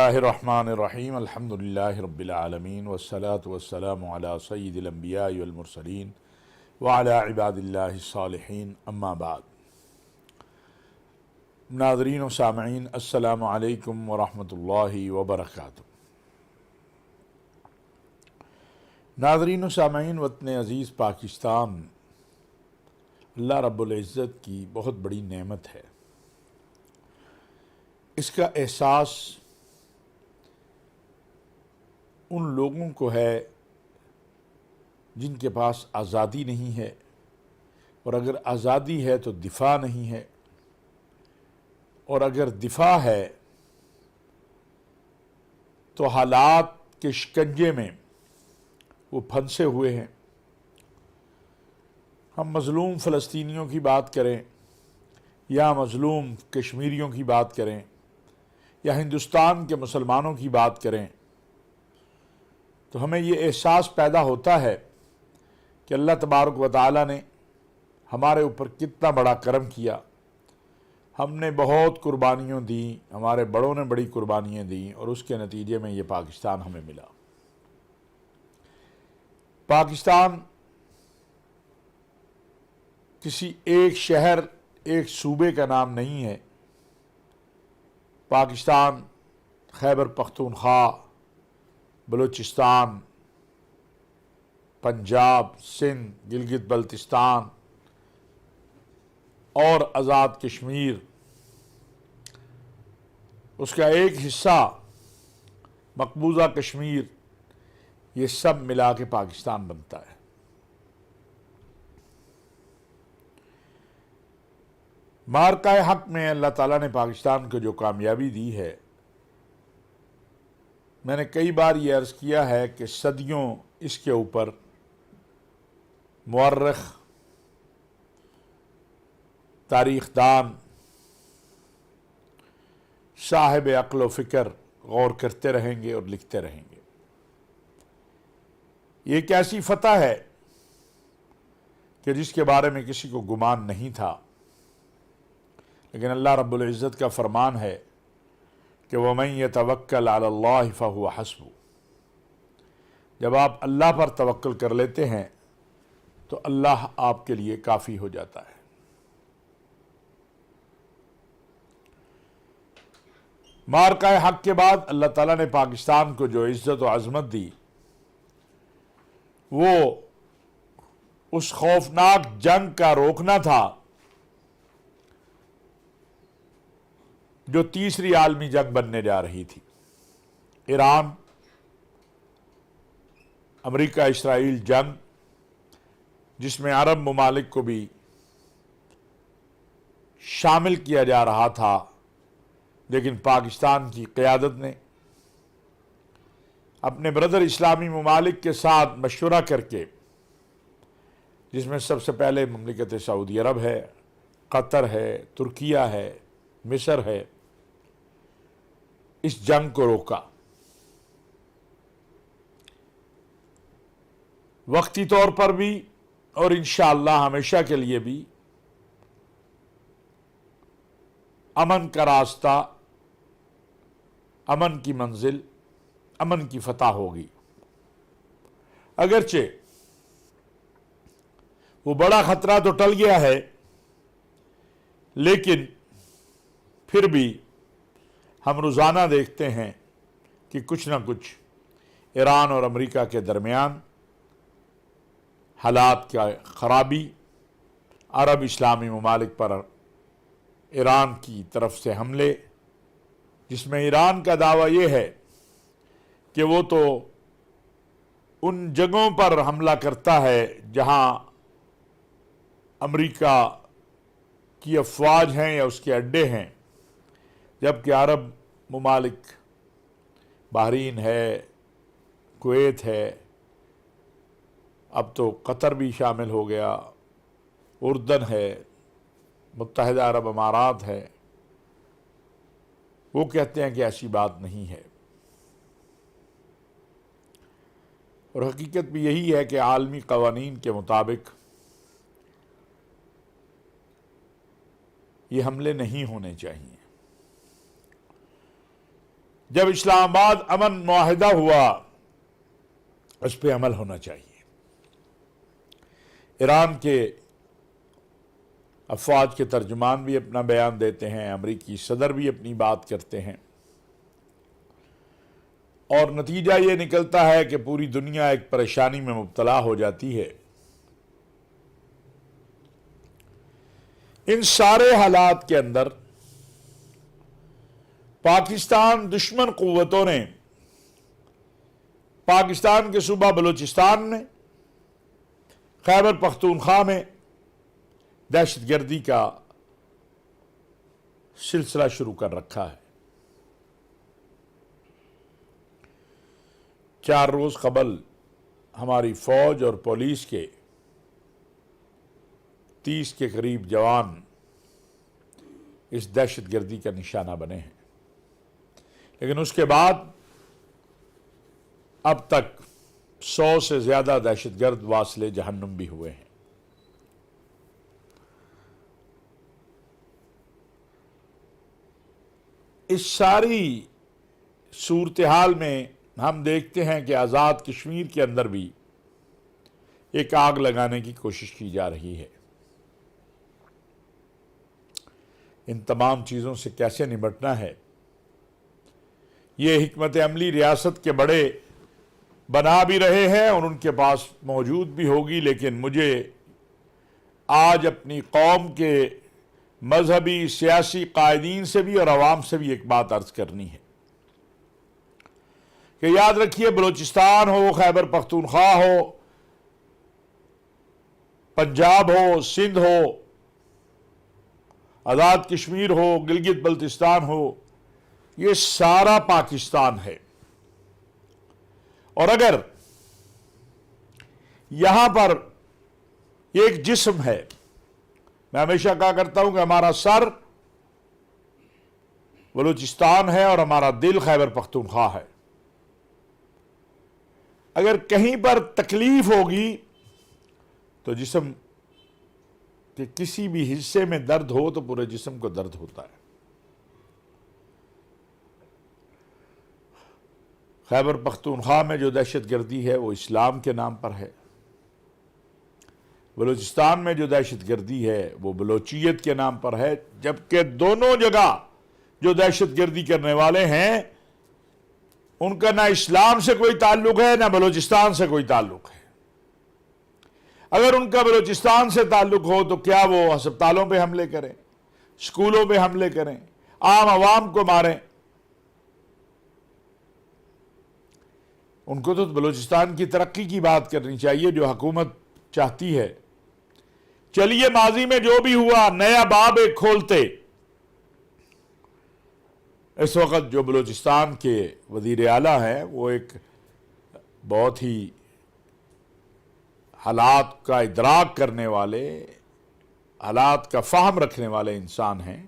اللہ الرحمن الرحیم الحمدللہ رب العالمین والصلاة والسلام علی سید الانبیاء والمرسلین وعلی عباد اللہ الصالحین اما بعد۔ ناظرین و سامعین السلام علیکم ورحمۃ اللہ وبرکاتہ۔ ناظرین و سامعین، وطن عزیز پاکستان اللہ رب العزت کی بہت بڑی نعمت ہے۔ اس کا احساس ان لوگوں کو ہے جن کے پاس آزادی نہیں ہے، اور اگر آزادی ہے تو دفاع نہیں ہے، اور اگر دفاع ہے تو حالات کے شکنجے میں وہ پھنسے ہوئے ہیں۔ ہم مظلوم فلسطینیوں کی بات کریں یا مظلوم کشمیریوں کی بات کریں یا ہندوستان کے مسلمانوں کی بات کریں تو ہمیں یہ احساس پیدا ہوتا ہے کہ اللہ تبارک و تعالیٰ نے ہمارے اوپر کتنا بڑا کرم کیا۔ ہم نے بہت قربانیاں دیں، ہمارے بڑوں نے بڑی قربانیاں دیں، اور اس کے نتیجے میں یہ پاکستان ہمیں ملا۔ پاکستان کسی ایک شہر، ایک صوبے کا نام نہیں ہے۔ پاکستان خیبر پختونخوا، بلوچستان، پنجاب، سندھ، گلگت بلتستان اور آزاد کشمیر، اس کا ایک حصہ مقبوضہ کشمیر، یہ سب ملا کے پاکستان بنتا ہے۔ معرکہ حق میں اللہ تعالیٰ نے پاکستان کو جو کامیابی دی ہے، میں نے کئی بار یہ عرض کیا ہے کہ صدیوں اس کے اوپر مورخ، تاریخ دان، صاحب عقل و فکر غور کرتے رہیں گے اور لکھتے رہیں گے۔ یہ ایک ایسی فتح ہے کہ جس کے بارے میں کسی کو گمان نہیں تھا، لیکن اللہ رب العزت کا فرمان ہے کہ وَمَن يَتَوَكَّلْ عَلَى اللَّهِ فَهُوَ حَسْبُهُ۔ جب آپ اللہ پر توکل کر لیتے ہیں تو اللہ آپ کے لیے کافی ہو جاتا ہے۔ معرکہ حق کے بعد اللہ تعالیٰ نے پاکستان کو جو عزت و عظمت دی، وہ اس خوفناک جنگ کا روکنا تھا جو تیسری عالمی جنگ بننے جا رہی تھی۔ ایران، امریکہ اسرائیل جنگ، جس میں عرب ممالک کو بھی شامل کیا جا رہا تھا، لیکن پاکستان کی قیادت نے اپنے بردر اسلامی ممالک کے ساتھ مشورہ کر کے، جس میں سب سے پہلے مملکت سعودی عرب ہے، قطر ہے، ترکیہ ہے، مصر ہے، اس جنگ کو روکا۔ وقتی طور پر بھی اور انشاءاللہ ہمیشہ کے لیے بھی امن کا راستہ، امن کی منزل، امن کی فتح ہوگی۔ اگرچہ وہ بڑا خطرہ تو ٹل گیا ہے، لیکن پھر بھی ہم روزانہ دیکھتے ہیں کہ کچھ نہ کچھ ایران اور امریکہ کے درمیان حالات کا خرابی، عرب اسلامی ممالک پر ایران کی طرف سے حملے، جس میں ایران کا دعویٰ یہ ہے کہ وہ تو ان جگہوں پر حملہ کرتا ہے جہاں امریکہ کی افواج ہیں یا اس کے اڈے ہیں، جبکہ عرب ممالک، بحرین ہے، کویت ہے، اب تو قطر بھی شامل ہو گیا، اردن ہے، متحدہ عرب امارات ہے، وہ کہتے ہیں کہ ایسی بات نہیں ہے۔ اور حقیقت بھی یہی ہے کہ عالمی قوانین کے مطابق یہ حملے نہیں ہونے چاہیے۔ جب اسلام آباد امن معاہدہ ہوا اس پہ عمل ہونا چاہیے۔ ایران کے افواج کے ترجمان بھی اپنا بیان دیتے ہیں، امریکی صدر بھی اپنی بات کرتے ہیں، اور نتیجہ یہ نکلتا ہے کہ پوری دنیا ایک پریشانی میں مبتلا ہو جاتی ہے۔ ان سارے حالات کے اندر پاکستان دشمن قوتوں نے پاکستان کے صوبہ بلوچستان میں، خیبر پختونخوا میں دہشت گردی کا سلسلہ شروع کر رکھا ہے۔ 4 روز قبل ہماری فوج اور پولیس کے 30 کے قریب جوان اس دہشت گردی کا نشانہ بنے ہیں، لیکن اس کے بعد اب تک 100 سے زیادہ دہشت گرد واصل جہنم بھی ہوئے ہیں۔ اس ساری صورتحال میں ہم دیکھتے ہیں کہ آزاد کشمیر کے اندر بھی ایک آگ لگانے کی کوشش کی جا رہی ہے۔ ان تمام چیزوں سے کیسے نمٹنا ہے، یہ حکمت عملی ریاست کے بڑے بنا بھی رہے ہیں اور ان کے پاس موجود بھی ہوگی، لیکن مجھے آج اپنی قوم کے مذہبی سیاسی قائدین سے بھی اور عوام سے بھی ایک بات عرض کرنی ہے کہ یاد رکھیے، بلوچستان ہو، خیبر پختونخوا ہو، پنجاب ہو، سندھ ہو، آزاد کشمیر ہو، گلگت بلتستان ہو، یہ سارا پاکستان ہے۔ اور اگر یہاں پر ایک جسم ہے، میں ہمیشہ کہا کرتا ہوں کہ ہمارا سر بلوچستان ہے اور ہمارا دل خیبر پختونخوا ہے۔ اگر کہیں پر تکلیف ہوگی تو جسم کے کسی بھی حصے میں درد ہو تو پورے جسم کو درد ہوتا ہے۔ خیبر پختونخوا میں جو دہشت گردی ہے وہ اسلام کے نام پر ہے، بلوچستان میں جو دہشت گردی ہے وہ بلوچیت کے نام پر ہے، جبکہ دونوں جگہ جو دہشت گردی کرنے والے ہیں ان کا نہ اسلام سے کوئی تعلق ہے نہ بلوچستان سے کوئی تعلق ہے۔ اگر ان کا بلوچستان سے تعلق ہو تو کیا وہ ہسپتالوں پہ حملے کریں، اسکولوں پہ حملے کریں، عام عوام کو ماریں؟ ان کو تو بلوچستان کی ترقی کی بات کرنی چاہیے جو حکومت چاہتی ہے۔ چلیے ماضی میں جو بھی ہوا نیا باب ایک کھولتے۔ اس وقت جو بلوچستان کے وزیر اعلیٰ ہیں وہ ایک بہت ہی حالات کا ادراک کرنے والے، حالات کا فہم رکھنے والے انسان ہیں،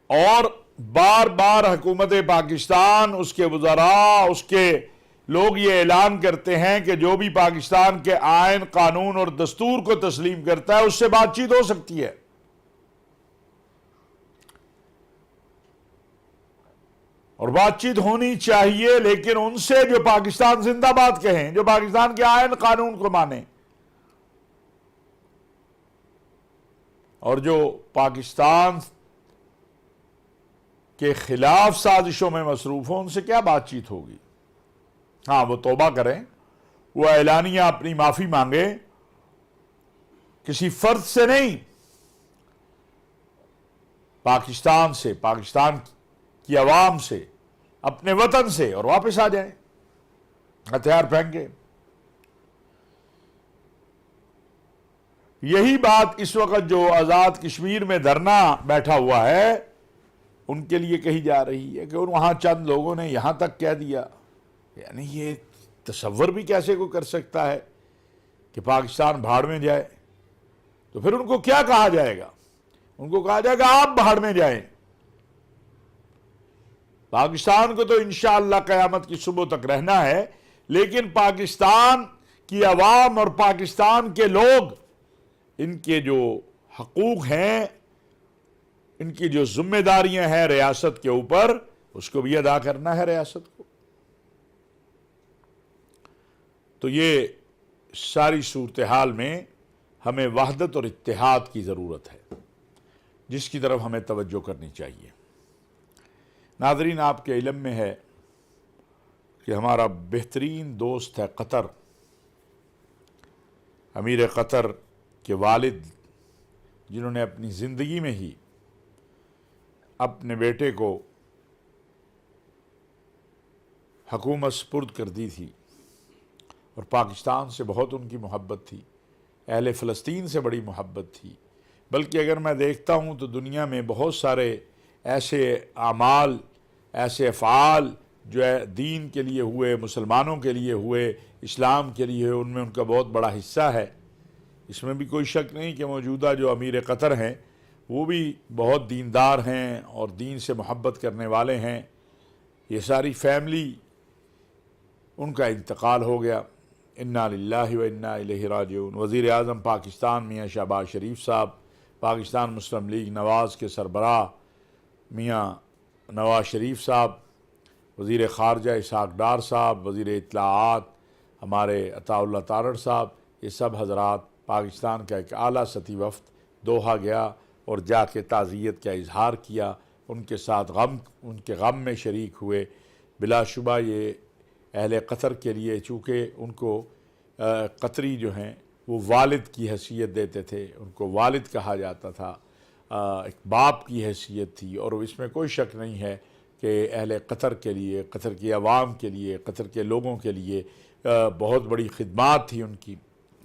اور بار بار حکومت پاکستان، اس کے وزراء، اس کے لوگ یہ اعلان کرتے ہیں کہ جو بھی پاکستان کے آئین، قانون اور دستور کو تسلیم کرتا ہے اس سے بات چیت ہو سکتی ہے۔ اور بات چیت ہونی چاہیے، لیکن ان سے جو پاکستان زندہ باد کہیں، جو پاکستان کے آئین قانون کو مانیں، اور جو پاکستان کے خلاف سازشوں میں مصروف ہوں، ان سے کیا بات چیت ہوگی؟ ہاں، وہ توبہ کریں، وہ اعلانیہ اپنی معافی مانگے، کسی فرد سے نہیں، پاکستان سے، پاکستان کی عوام سے، اپنے وطن سے، اور واپس آ جائیں ہتھیار پھینکے۔ یہی بات اس وقت جو آزاد کشمیر میں دھرنا بیٹھا ہوا ہے ان کے لیے کہی جا رہی ہے کہ وہاں چند لوگوں نے یہاں تک کہہ دیا۔ یعنی یہ تصور بھی کیسے کو کر سکتا ہے کہ پاکستان بھاڑ میں جائے؟ تو پھر ان کو کیا کہا جائے گا؟ ان کو کہا جائے گا آپ بھاڑ میں جائیں۔ پاکستان کو تو انشاءاللہ قیامت کی صبح تک رہنا ہے، لیکن پاکستان کی عوام اور پاکستان کے لوگ، ان کے جو حقوق ہیں ان کی جو ذمہ داریاں ہیں ریاست کے اوپر اس کو بھی ادا کرنا ہے ریاست کو. تو یہ ساری صورتحال میں ہمیں وحدت اور اتحاد کی ضرورت ہے جس کی طرف ہمیں توجہ کرنی چاہیے. ناظرین، آپ کے علم میں ہے کہ ہمارا بہترین دوست ہے قطر. امیر قطر کے والد جنہوں نے اپنی زندگی میں ہی اپنے بیٹے کو حکومت سپرد کر دی تھی اور پاکستان سے بہت ان کی محبت تھی، اہل فلسطین سے بڑی محبت تھی. بلکہ اگر میں دیکھتا ہوں تو دنیا میں بہت سارے ایسے اعمال، ایسے افعال جو ہے دین کے لیے ہوئے، مسلمانوں کے لیے ہوئے، اسلام کے لیے ہوئے، ان میں ان کا بہت بڑا حصہ ہے. اس میں بھی کوئی شک نہیں کہ موجودہ جو امیر قطر ہیں وہ بھی بہت دیندار ہیں اور دین سے محبت کرنے والے ہیں. یہ ساری فیملی، ان کا انتقال ہو گیا. انا للہ و انا الیہ راجعون. وزیر اعظم پاکستان میاں شہباز شریف صاحب، پاکستان مسلم لیگ نواز کے سربراہ میاں نواز شریف صاحب، وزیر خارجہ اسحاق ڈار صاحب، وزیر اطلاعات ہمارے عطاء اللہ تارڑ صاحب، یہ سب حضرات پاکستان کا ایک اعلیٰ سطحی وفد دوحہ گیا اور جا کے تعزیت کا اظہار کیا، ان کے ساتھ ان کے غم میں شریک ہوئے. بلا شبہ یہ اہل قطر کے لیے، چونکہ ان کو قطری جو ہیں وہ والد کی حیثیت دیتے تھے، ان کو والد کہا جاتا تھا، ایک باپ کی حیثیت تھی. اور اس میں کوئی شک نہیں ہے کہ اہل قطر کے لیے، قطر کی عوام کے لیے، قطر کے لوگوں کے لیے بہت بڑی خدمات تھی ان کی.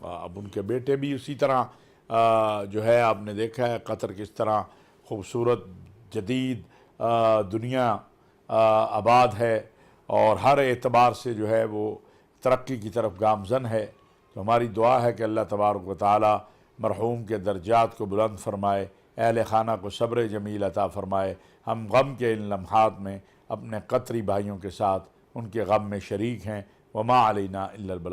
اب ان کے بیٹے بھی اسی طرح جو ہے، آپ نے دیکھا ہے قطر کس طرح خوبصورت جدید دنیا آباد ہے اور ہر اعتبار سے جو ہے وہ ترقی کی طرف گامزن ہے. تو ہماری دعا ہے کہ اللہ تبارک و تعالی مرحوم کے درجات کو بلند فرمائے، اہل خانہ کو صبر جمیل عطا فرمائے. ہم غم کے ان لمحات میں اپنے قطری بھائیوں کے ساتھ ان کے غم میں شریک ہیں. وما علینا الا البلاغ.